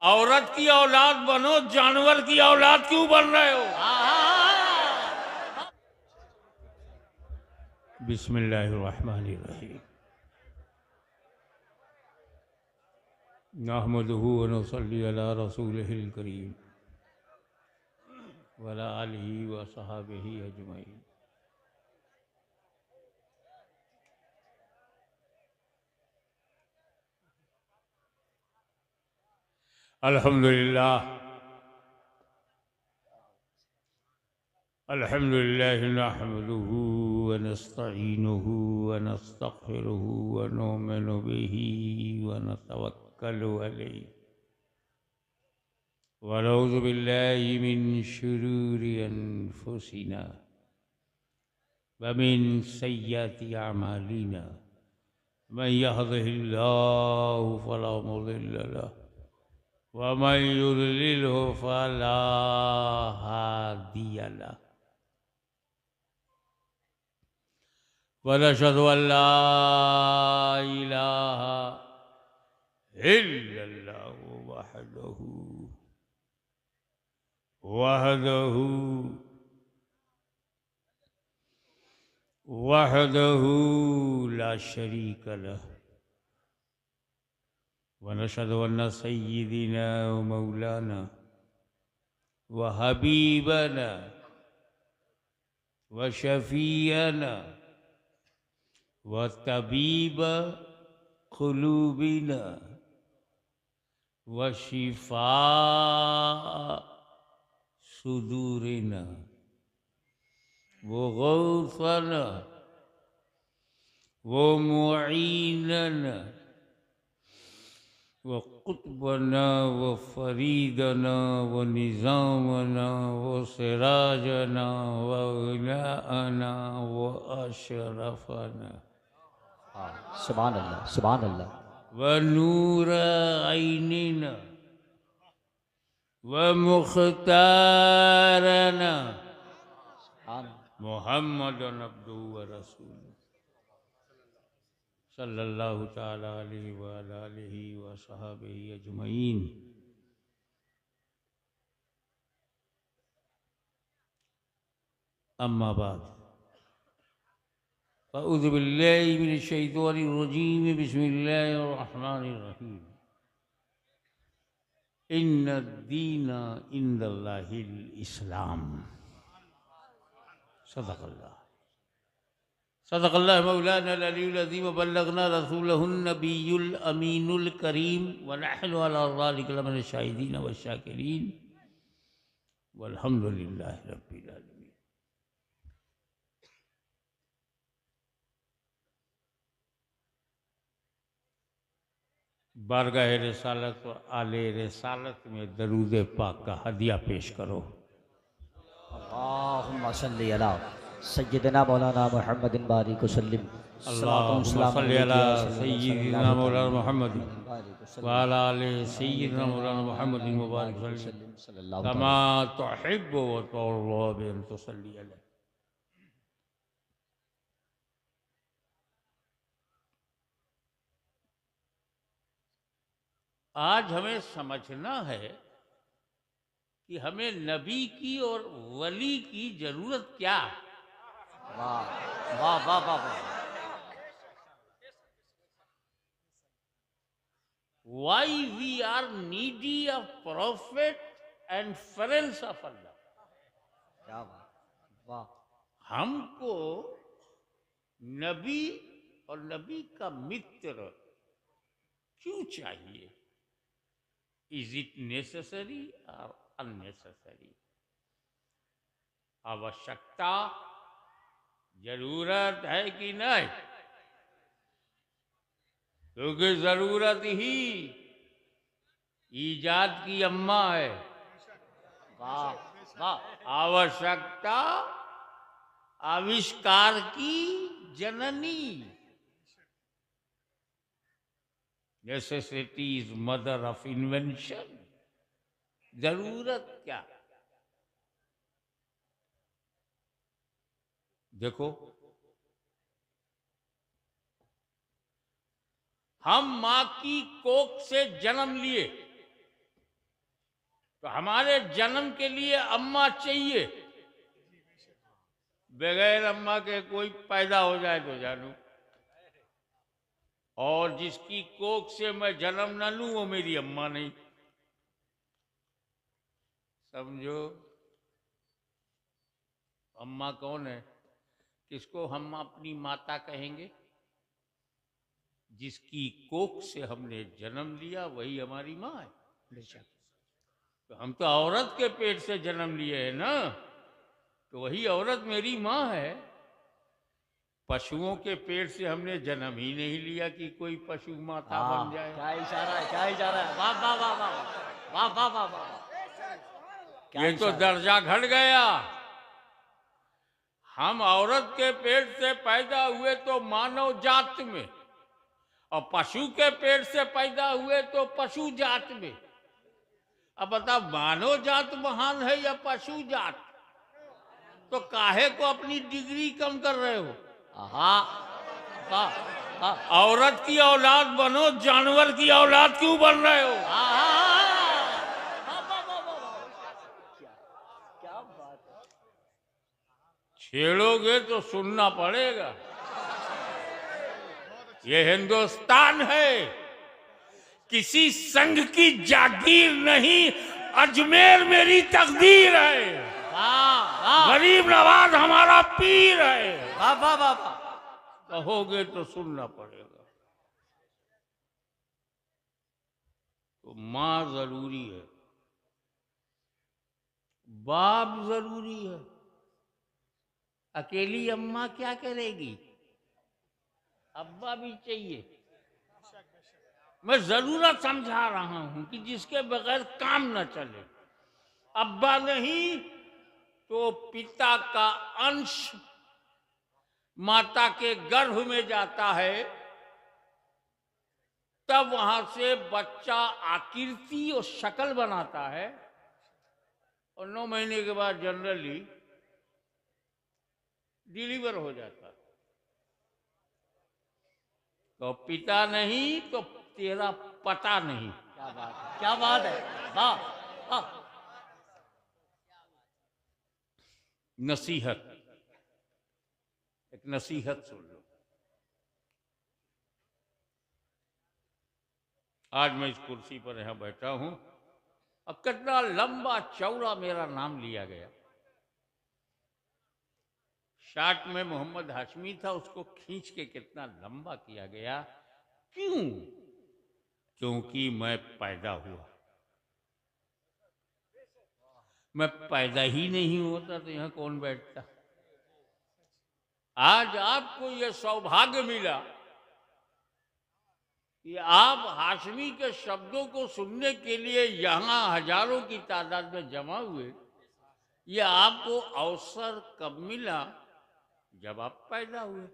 औरत की औलाद बनो, जानवर की औलाद क्यों बन रहे हो? बिस्मिल्लाहिर्रहमानिर्रहीम। नहमदुहु व नुसल्ली अला रसूलिहिल करीम व अला आलिहि व सहाबिहि अजमईन। अल्हम्दुलिल्लाह अल्हम्दुलिल्लाह नहमदुहु व नस्तईनुहु व नस्तगफिरुहु व नुमिनु बिही व नतवक्कलु अलैहि व नऊज़ु बिल्लाहि मिन शुरूरि अनफुसिना व मिन सय्यिआति अमालिना। मन यहदिहिल्लाहु फला मुदिल्ल लहु व मन युद्लिलहु फला हादिय लहु। व नशहदु अल्ला इलाहा इल्लल्लाहु वहदहु ला शरीक लहु व नशहदु अन्न सय्यिदिना व मौलाना व हबीबना व शफीअना व तबीब क़ुलूबिना व शिफा सुदूरिना वो गौसना वो मुईनना वो कुतबना वो फरीदना वो निज़ामना वो सिराजना वो उलाअना वो अशरफना सुभान अल्लाह सुभान अल्लाह। व नूर ऐनिना व मुख्तारना मुहम्मदन अब्दुहु व रसूलुहु सल्लल्लाहु ताला अलैहि व अला आलिहि व सहाबिहि अजमईन। अम्मा बाद अऊज़ु बिल्लाहि मिनश शैतानिर रजीम। बिस्मिल्लाहिर रहमानिर रहीम। इन्नद दीना इंदल्लाहिल इस्लाम। सदक़ल्लाह सदक़ल्लाह मौलाना अल-अलीयुल अज़ीम व बल्लगना रसूलहुन नबियुल अमीनुल करीम व नहनु अला ज़ालिका लमिन शाहिदीन व शाकिरीन वल्हम्दुलिल्लाहि रब्बिल आलमीन। बारगाह रिसालत व आले रिसालत में दरूद पाक का हदिया पेश करो। अल्लाहुम्मा सल्ली अला सय्यिदना मौलाना मुहम्मदिन बारिक वसल्लिम। अल्लाहुम्मा सल्ली अला सय्यिदिना मौलाना मुहम्मद व अला आलि सय्यिदिना मौलाना मुहम्मदिन मुबारक वसल्लिम कमा तुहिब्बु व तुर्ज़ा बि अन तुसल्ली अलैहि। आज हमें समझना है कि हमें नबी की और वली की जरूरत क्या है। वाह वाह वाह वाह वाह। Why we are needy of prophet and friends of Allah। क्या बात वाह। हमको नबी और नबी का मित्र क्यों चाहिए? इज इट नेसेसरी और अननेसेसरी? आवश्यकता, जरूरत है कि नहीं? क्योंकि जरूरत ही ईजाद की अम्मा है। वाह वाह। आवश्यकता आविष्कार की जननी। Necessity is mother of invention. जरूरत क्या? देखो, हम मां की कोख से जन्म लिए, तो हमारे जन्म के लिए अम्मा चाहिए, बगैर अम्मा के कोई पैदा हो जाए तो जानू, और जिसकी कोख से मैं जन्म न लूं वो मेरी अम्मा नहीं, समझो। अम्मा कौन है? किसको हम अपनी माता कहेंगे? जिसकी कोख से हमने जन्म लिया वही हमारी माँ है। बेशक। तो हम तो औरत के पेट से जन्म लिए हैं ना, तो वही औरत मेरी माँ है। पशुओं के पेट से हमने जन्म ही नहीं लिया कि कोई पशु माता बन जाए। क्या इशारा है, क्या इशारा है, वाह वाह वाह वाह वाह वाह वाह वाह। ये तो दर्जा घट गया। हम औरत के पेट से पैदा हुए तो मानव जात में, और पशु के पेट से पैदा हुए तो पशु जात में। अब बताओ, मानव जात महान है या पशु जात? तो काहे को अपनी डिग्री कम कर रहे हो? औरत की औलाद बनो, जानवर की औलाद क्यों बन रहे हो? क्या बात है। छेड़ोगे तो सुनना पड़ेगा। ये हिंदुस्तान है, किसी संघ की जागीर नहीं, अजमेर मेरी तकदीर है। गरीब नवाज हमारा पीर है। वाह वाह वाह वाह। कहोगे तो सुनना पड़ेगा। तो माँ जरूरी है, बाप जरूरी है। अकेली अम्मा क्या करेगी? अब्बा भी चाहिए। मैं जरूरत समझा रहा हूं कि जिसके बगैर काम न चले। अब्बा नहीं तो पिता का अंश माता के गर्भ में जाता है, तब वहां से बच्चा आकृति और शक्ल बनाता है, और 9 महीने के बाद जनरली डिलीवर हो जाता है। तो पिता नहीं तो तेरा पता नहीं। क्या बात है, क्या बात है, वाह वाह। नसीहत, एक नसीहत सुन लो। आज मैं इस कुर्सी पर यहां बैठा हूं, अब कितना लंबा चौड़ा मेरा नाम लिया गया। शार्ट में मोहम्मद हाशमी था, उसको खींच के कितना लंबा किया गया। क्यों? क्योंकि मैं पैदा हुआ। मैं पैदा ही नहीं होता तो यहां कौन बैठता? आज आपको यह सौभाग्य मिला कि आप हाशमी के शब्दों को सुनने के लिए यहां हजारों की तादाद में जमा हुए। यह आपको अवसर कब मिला? जब आप पैदा हुए।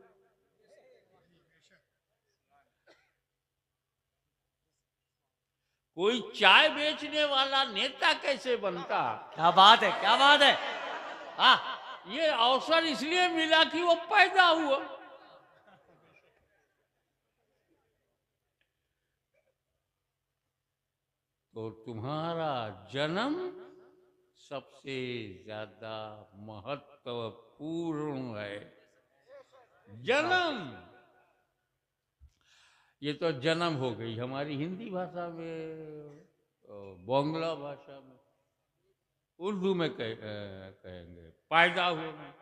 कोई चाय बेचने वाला नेता कैसे बनता? क्या बात है, क्या बात है। हाँ, ये अवसर इसलिए मिला कि वो पैदा हुआ। तो तुम्हारा जन्म सबसे ज्यादा महत्वपूर्ण है। जन्म, ये तो जन्म हो गई हमारी हिंदी भाषा में, बांग्ला भाषा में, उर्दू में कहेंगे पैदा होना,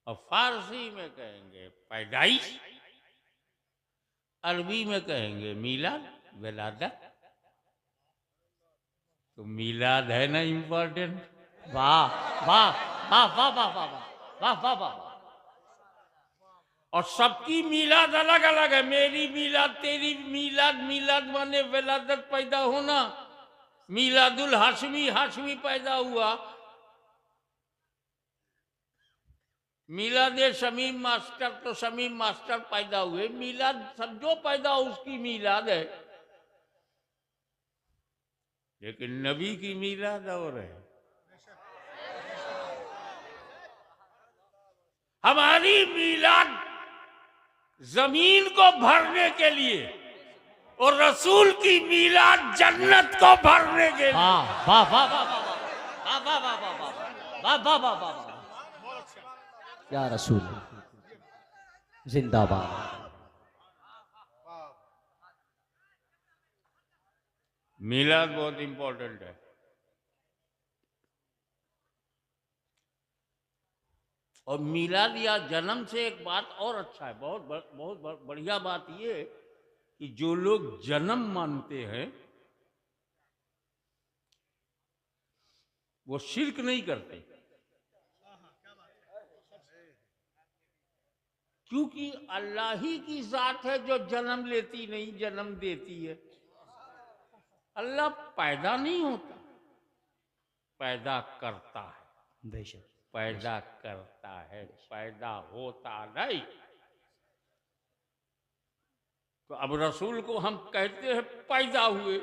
और फारसी में कहेंगे पैदाइश, अरबी में कहेंगे मिलाद, विलादत। तो मिलाद है ना इम्पोर्टेंट? वाह वाह वाह वाह वाह वाह वाह वाह वाह। और सबकी मिलाद अलग अलग है। मेरी मिलाद, तेरी मिलाद, मिलाद माने विलादत, पैदा होना। मिलादुल हाशमी, हाशमी पैदा हुआ। मिलाद शमीम मास्टर, तो शमीम मास्टर पैदा हुए। मिलाद सब जो पैदा हो उसकी मिलाद है, लेकिन नबी की मिलाद और है। हमारी मिलाद जमीन को भरने के लिए, और रसूल की मीलाद जन्नत को भरने के लिए। वाह वाह वाह वाह वाह वाह वाह वाह वाह वाह वाह वाह वाह वाह। या रसूल जिंदाबाद। मीलाद बहुत इंपॉर्टेंट है। और मीलाद या जन्म से एक बात और अच्छा है, बहुत बढ़िया बात ये कि जो लोग जन्म मानते हैं वो शिर्क नहीं करते, क्योंकि अल्लाह ही की जात है जो जन्म लेती नहीं जन्म देती है। अल्लाह पैदा नहीं होता, पैदा करता है। बेशक पैदा करता है, पैदा होता नहीं। तो अब रसूल को हम कहते हैं पैदा हुए,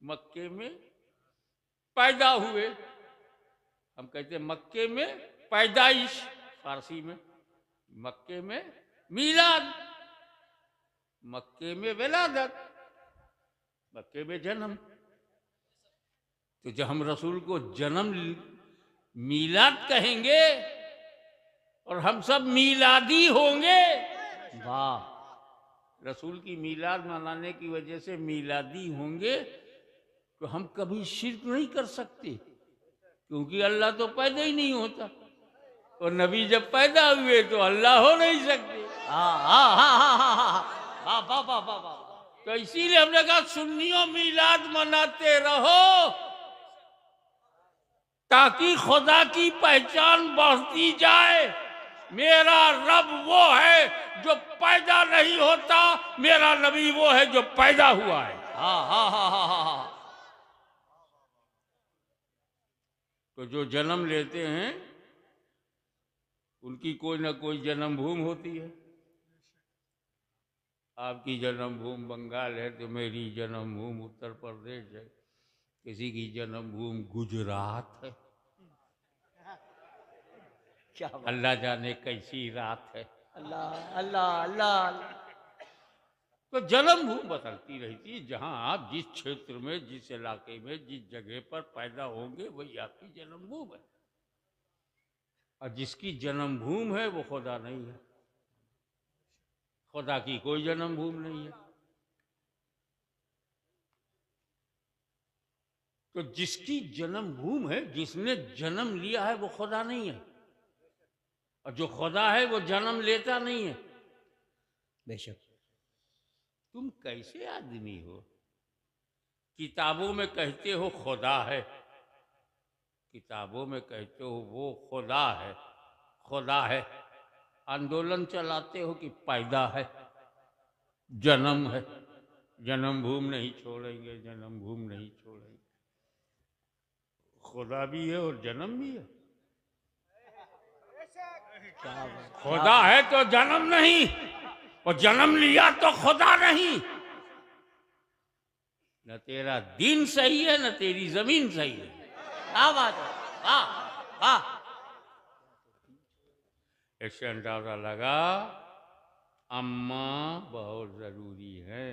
मक्के में पैदा हुए। हम कहते हैं मक्के में पैदाइश, फारसी में मक्के में मीलाद, मक्के में विलादत, मक्के में जन्म। तो जब हम रसूल को जन्म मीलाद कहेंगे और हम सब मीलादी होंगे। वाह। रसूल की मीलाद मनाने की वजह से मीलादी होंगे तो हम कभी शिर्क नहीं कर सकते, क्योंकि अल्लाह तो पैदा ही नहीं होता और नबी जब पैदा हुए तो अल्लाह हो नहीं सकते। तो इसीलिए हमने कहा सुन्नियों मीलाद मनाते रहो ताकि खुदा की पहचान बढ़ती जाए। मेरा रब वो है जो पैदा नहीं होता, मेरा नबी वो है जो पैदा हुआ है। तो जो जन्म लेते हैं उनकी कोई ना कोई जन्मभूमि होती है। आपकी जन्मभूमि बंगाल है तो मेरी जन्मभूमि उत्तर प्रदेश है, किसी की जन्मभूमि गुजरात है। क्या अल्लाह जाने कैसी रात है। अल्लाह अल्लाह अल्लाह। तो जन्मभूमि बदलती रहती है। जहां आप जिस क्षेत्र में, जिस इलाके में, जिस जगह पर पैदा होंगे वही आपकी जन्मभूमि है। और जिसकी जन्मभूमि है वो खुदा नहीं है। खुदा की कोई जन्मभूमि नहीं है। तो जिसकी जन्मभूमि है, जिसने जन्म लिया है वो खुदा नहीं है, और जो खुदा है वो जन्म लेता नहीं है। बेशक। तुम कैसे आदमी हो? किताबों में कहते हो खुदा है, किताबों में कहते हो वो खुदा है, खुदा है। आंदोलन चलाते हो कि पैदा है, जन्म है, जन्मभूमि नहीं छोड़ेंगे, जन्मभूमि नहीं छोड़ेंगे। खुदा भी है और जन्म भी है। खुदा है तो जन्म नहीं, और जन्म लिया तो खुदा नहीं। न तेरा दीन सही है न तेरी जमीन सही है। क्या बात है। वाह वाह। इससे अंदाजा लगा अम्मा बहुत जरूरी है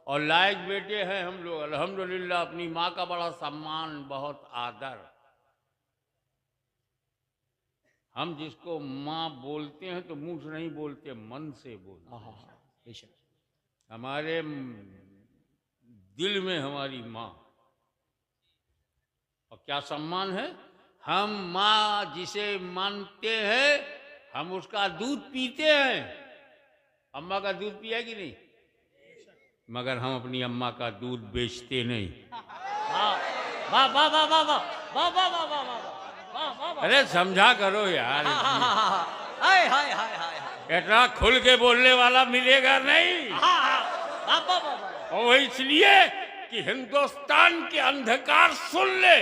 और लायक बेटे हैं हम लोग। अल्हम्दुलिल्लाह अपनी माँ का बड़ा सम्मान, बहुत आदर। हम जिसको माँ बोलते हैं तो मुंह से नहीं बोलते, मन से बोलते हैं। बेशक। हमारे दिल में हमारी माँ, और क्या सम्मान है। हम माँ जिसे मानते हैं हम उसका दूध पीते हैं। अम्मा का दूध पिया कि नहीं? मगर हम अपनी अम्मा का दूध बेचते नहीं। वाह वाह वाह वाह वाह वाह वाह वाह वाह वाह। अरे समझा करो यार, हाय हाय हाय हाय। इतना खुल के बोलने वाला मिलेगा नहीं। और वो इसलिए कि हिंदुस्तान के अंधकार सुन ले,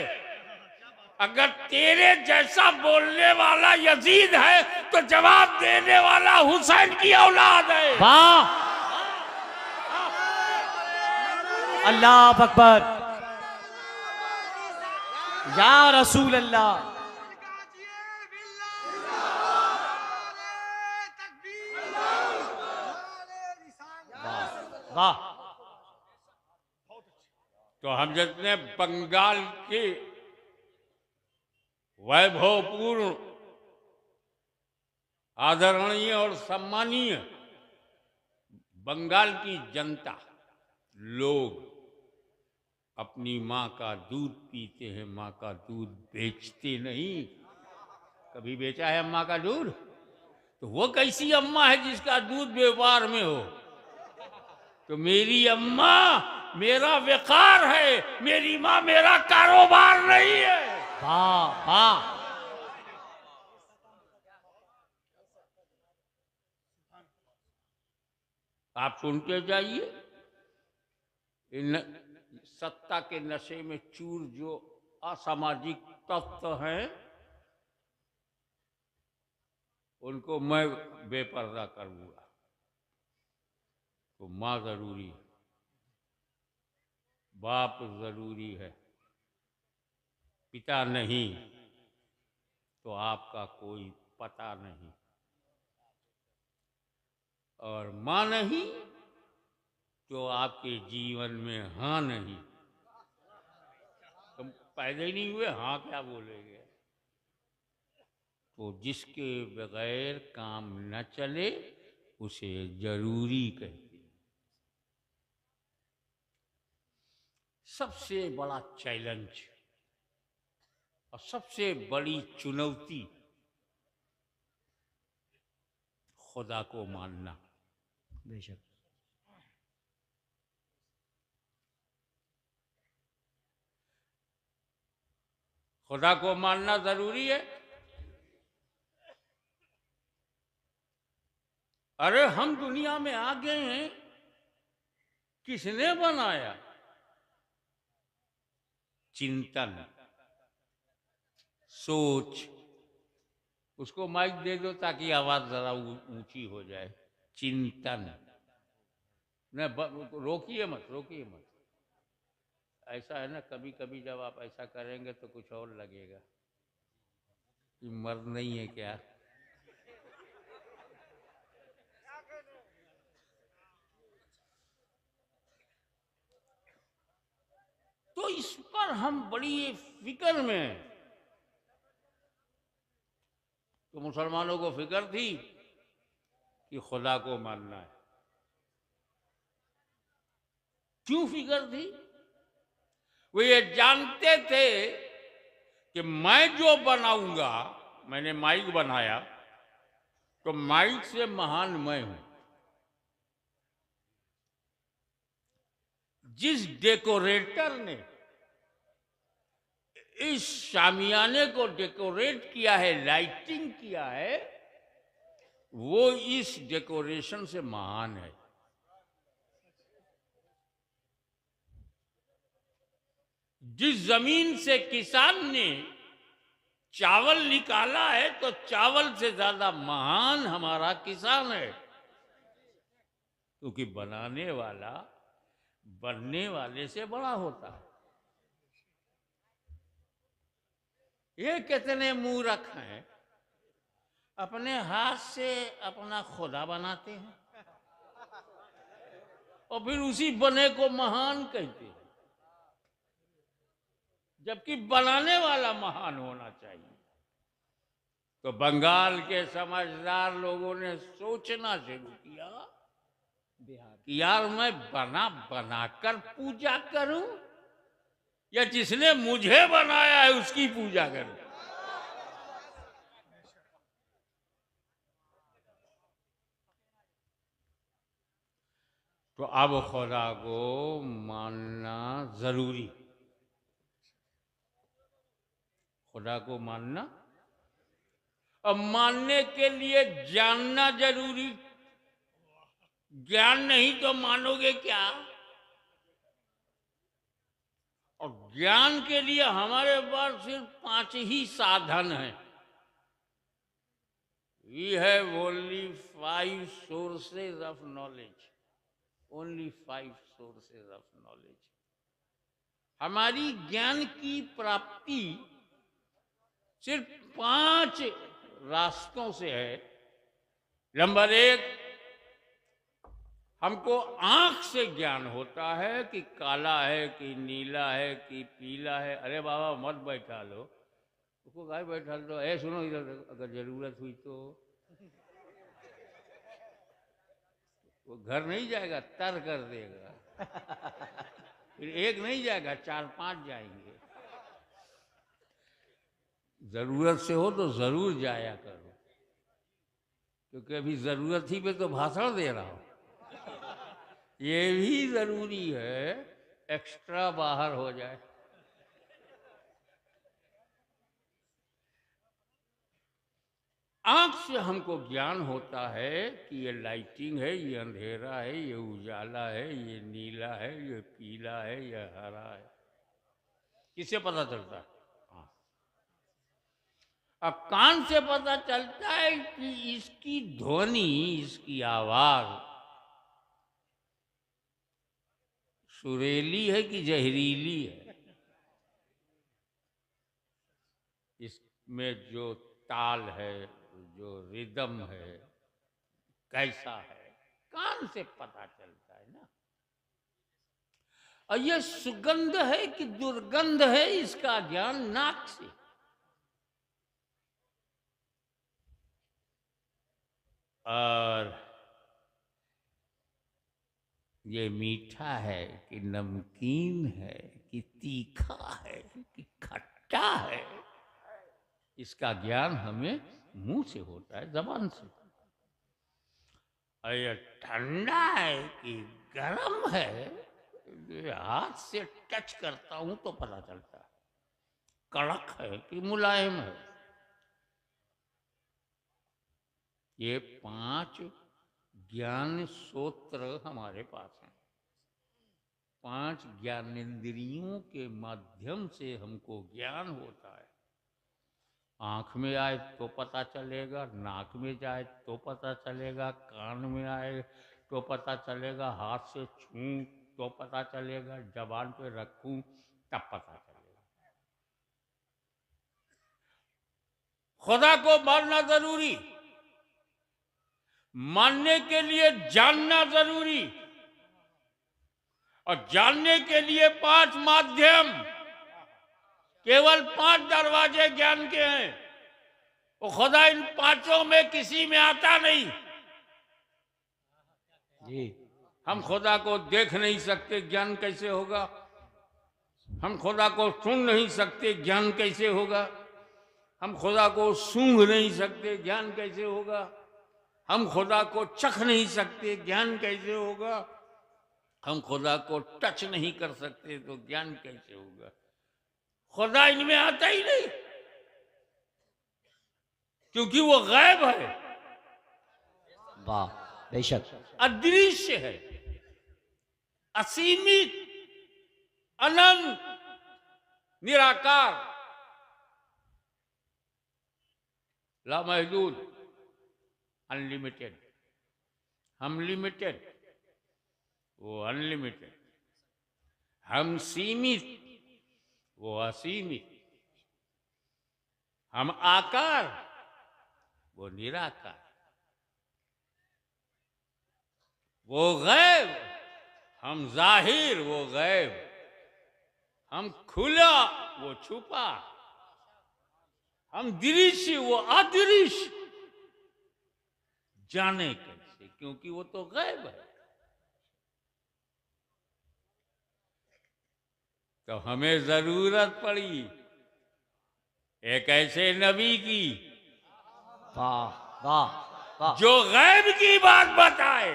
अगर तेरे जैसा बोलने वाला यजीद है तो जवाब देने वाला हुसैन की औलाद है। वाह। अल्लाह अकबर। या रसूल अल्लाह। वाह। तो हम जितने बंगाल के वैभवपूर्ण, आदरणीय और सम्मानीय बंगाल की जनता, लोग अपनी माँ का दूध पीते हैं, माँ का दूध बेचते नहीं। कभी बेचा है अम्मा का दूध? तो वो कैसी अम्मा है जिसका दूध व्यापार में हो? तो मेरी अम्मा मेरा व्यापार है, मेरी माँ मेरा कारोबार नहीं है। वाह वाह। आप सुनते जाइए, इन सत्ता के नशे में चूर जो असामाजिक तत्व हैं, उनको मैं बेपर्दा करूंगा। तो माँ जरूरी है, बाप जरूरी है, पिता नहीं तो आपका कोई पता नहीं, और माँ नहीं तो आपके जीवन में हाँ नहीं। तुम पैदा ही नहीं हुए, हाँ क्या बोलेंगे? तो जिसके बगैर काम न चले उसे जरूरी कहते हैं। सबसे बड़ा चैलेंज और सबसे बड़ी चुनौती खुदा को मानना। बेशक। खुदा को मानना जरूरी है। अरे हम दुनिया में आ गए हैं, किसने बनाया? चिंतन, सोच। उसको माइक दे दो ताकि आवाज जरा ऊंची हो जाए। चिंतन न, रोकिए मत, रोकिए मत। ऐसा है ना, कभी कभी जब आप ऐसा करेंगे तो कुछ और लगेगा कि मर्द नहीं है क्या। तो इस पर हम बड़ी फिक्र में हैं। तो मुसलमानों को फिक्र थी कि खुदा को मानना है। क्यों फिक्र थी? वो ये जानते थे कि मैं जो बनाऊंगा, मैंने माइक बनाया तो माइक से महान मैं हूं। जिस डेकोरेटर ने इस शामियाने को डेकोरेट किया है, लाइटिंग किया है, वो इस डेकोरेशन से महान है। जिस जमीन से किसान ने चावल निकाला है, तो चावल से ज्यादा महान हमारा किसान है, क्योंकि बनाने वाला बनने वाले से बड़ा होता है। ये कितने मूर्ख हैं, अपने हाथ से अपना खुदा बनाते हैं और फिर उसी बने को महान कहते हैं, जबकि बनाने वाला महान होना चाहिए। तो बंगाल के समझदार लोगों ने सोचना शुरू किया कि यार मैं बना बनाकर पूजा करूं या जिसने मुझे बनाया है उसकी पूजा करूं। तो अब खुदा को मानना जरूरी, खुदा को मानना। अब मानने के लिए जानना जरूरी। ज्ञान नहीं तो मानोगे क्या? और ज्ञान के लिए हमारे पास सिर्फ 5 ही साधन हैं। We have only 5 sources of knowledge. Only 5 sources of knowledge. हमारी ज्ञान की प्राप्ति सिर्फ 5 रास्तों से है। नंबर 1, हमको आंख से ज्ञान होता है कि काला है कि नीला है कि पीला है। अरे बाबा मत बैठा लो, उसको गाय बैठा लो। ए सुनो इधर, अगर जरूरत हुई तो वो घर नहीं जाएगा, तर कर देगा। फिर एक नहीं जाएगा, 4-5 जाएंगे। जरूरत से हो तो जरूर जाया करो, क्योंकि अभी जरूरत ही पे तो भाषण दे रहा हूं। ये भी जरूरी है, एक्स्ट्रा बाहर हो जाए। आंख से हमको ज्ञान होता है कि ये लाइटिंग है, ये अंधेरा है, ये उजाला है, ये नीला है, ये पीला है, ये हरा है। किससे पता चलता है? हाँ। अब कान से पता चलता है कि इसकी ध्वनि, इसकी आवाज सुरीली है कि जहरीली है, इसमें जो ताल है, जो रिदम है, कैसा है, कान से पता चलता है ना। और यह सुगंध है कि दुर्गंध है, इसका ज्ञान नाक से। और ये मीठा है कि नमकीन है कि तीखा है कि खट्टा है, इसका ज्ञान हमें मुंह से होता है, जबान से। और ये ठंडा है कि गर्म है, हाथ से टच करता हूं तो पता चलता है। कड़क है कि मुलायम है। ये 5 ज्ञान सूत्र हमारे पास हैं। 5 ज्ञानेंद्रियों के माध्यम से हमको ज्ञान होता है। आँख में आए तो पता चलेगा, नाक में जाए तो पता चलेगा, कान में आए तो पता चलेगा, हाथ से छूं तो पता चलेगा, जबान पे रखूं तब पता चलेगा। खुदा को मानना जरूरी, मानने के लिए जानना जरूरी, और जानने के लिए 5 माध्यम, केवल 5 दरवाजे ज्ञान के हैं। वो खुदा इन 5 में किसी में आता नहीं जी। हम खुदा को देख नहीं सकते, ज्ञान कैसे होगा? हम खुदा को सुन नहीं सकते, ज्ञान कैसे होगा? हम खुदा को सूंघ नहीं सकते, ज्ञान कैसे होगा? हम खुदा को चख नहीं सकते, ज्ञान कैसे होगा? हम खुदा को टच नहीं कर सकते तो ज्ञान कैसे होगा? खुदा इनमें आता ही नहीं, क्योंकि वो गायब है, वाह, बेशक, अदृश्य है, असीमित, अनंत, निराकार, लामहदूद, अनलिमिटेड। हम लिमिटेड, वो अनलिमिटेड। हम सीमित, वो असीमित। हम आकार, वो निराकार। वो गैब, हम जाहिर, वो गैब। हम खुला, वो छुपा। हम दृश्य, वो अदृश्य। जाने कैसे? क्योंकि वो तो गैब है। तो हमें जरूरत पड़ी एक ऐसे नबी की, वाह वाह वाह, जो गैब की बात बताए।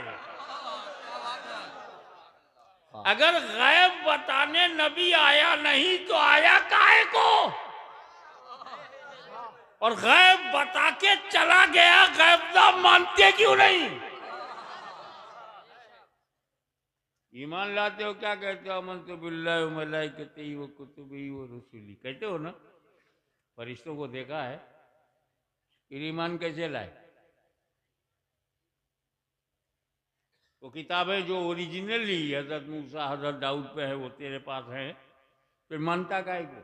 अगर गैब बताने नबी आया नहीं तो आया काहे को? और गैब बता के चला गया, गैब ना मानते क्यों नहीं? ईमान लाते हो, क्या कहते हो? आमन्तु बिल्लाहि व मलाइकतिही व कुतुबिही व रुसुलिही, कहते हो ना? फरिश्तों को देखा है, फिर ईमान कैसे लाए? वो किताबें जो ओरिजिनली हजरत मूसा, हजरत दाऊद पे है, वो तेरे पास है, फिर मानता काहे को?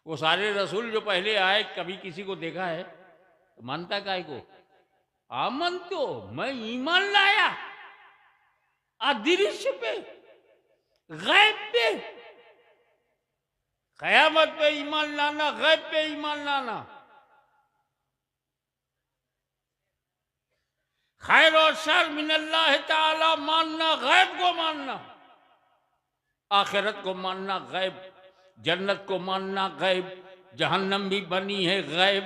वो सारे रसूल जो पहले आए, कभी किसी को देखा है तो मानता काहे को? आमन तो मैं ईमान लाया, अदृश्य पे, गैब पे। कयामत पे ईमान लाना, गैब पे ईमान लाना। खैर और शर मिनल्लाह ताला मानना, गैब को मानना, आखिरत को मानना गैब, जन्नत को मानना गैब, जहन्नम भी बनी है गैब,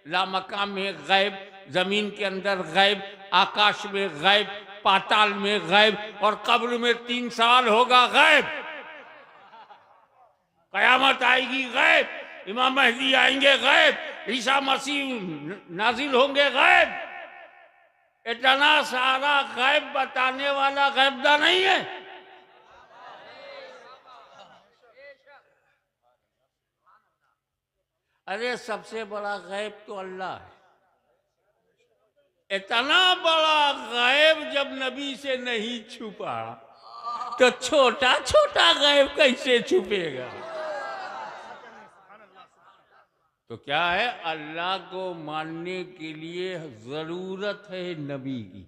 लामकाम में गैब, जमीन के अंदर गैब, आकाश में गैब, पाताल में गैब, और कब्र में 3 साल होगा गैब। कयामत आएगी गैब, इमाम महदी आएंगे गैब, ईसा मसीह नाजिल होंगे गैब। इतना सारा गैब बताने वाला गैबदा नहीं है। अरे सबसे बड़ा गैब तो अल्लाह है। इतना बड़ा गैब जब नबी से नहीं छुपा तो छोटा छोटा गैब कैसे छुपेगा? तो क्या है, अल्लाह को मानने के लिए जरूरत है नबी की।